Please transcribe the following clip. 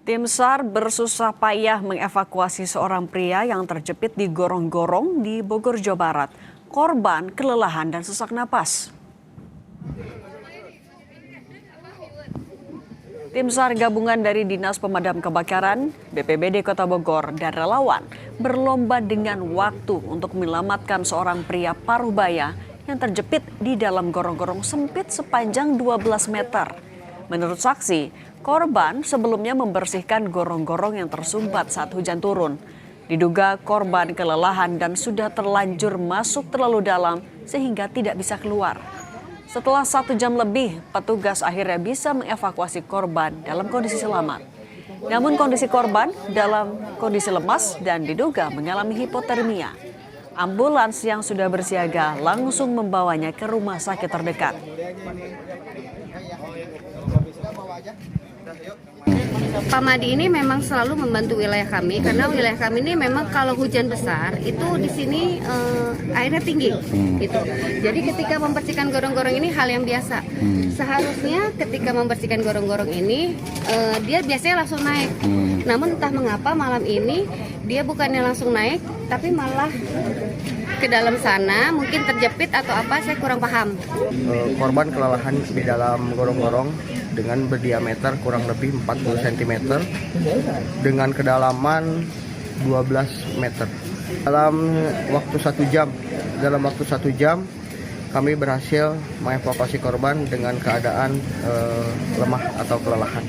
Tim SAR bersusah payah mengevakuasi seorang pria yang terjepit di gorong-gorong di Bogor, Jawa Barat. Korban kelelahan dan sesak napas. Tim SAR gabungan dari Dinas Pemadam Kebakaran, BPBD Kota Bogor, dan relawan berlomba dengan waktu untuk menyelamatkan seorang pria paruh-baya yang terjepit di dalam gorong-gorong sempit sepanjang 12 meter. Menurut saksi, korban sebelumnya membersihkan gorong-gorong yang tersumbat saat hujan turun. Diduga korban kelelahan dan sudah terlanjur masuk terlalu dalam sehingga tidak bisa keluar. Setelah 1 jam lebih, petugas akhirnya bisa mengevakuasi korban dalam kondisi selamat. Namun kondisi korban dalam kondisi lemas dan diduga mengalami hipotermia. Ambulans yang sudah bersiaga langsung membawanya ke rumah sakit terdekat. Pak Madi ini memang selalu membantu wilayah kami karena wilayah kami ini memang kalau hujan besar itu di sini airnya tinggi gitu. Jadi ketika membersihkan gorong-gorong ini hal yang biasa. Seharusnya ketika membersihkan gorong-gorong ini dia biasanya langsung naik. Namun entah mengapa malam ini dia bukannya langsung naik tapi malah ke dalam sana, mungkin terjepit atau apa, saya kurang paham. Korban kelelahan di dalam gorong-gorong dengan berdiameter kurang lebih 40 cm dengan kedalaman 12 meter. Dalam waktu 1 jam, kami berhasil mengevakuasi korban dengan keadaan lemah atau kelelahan.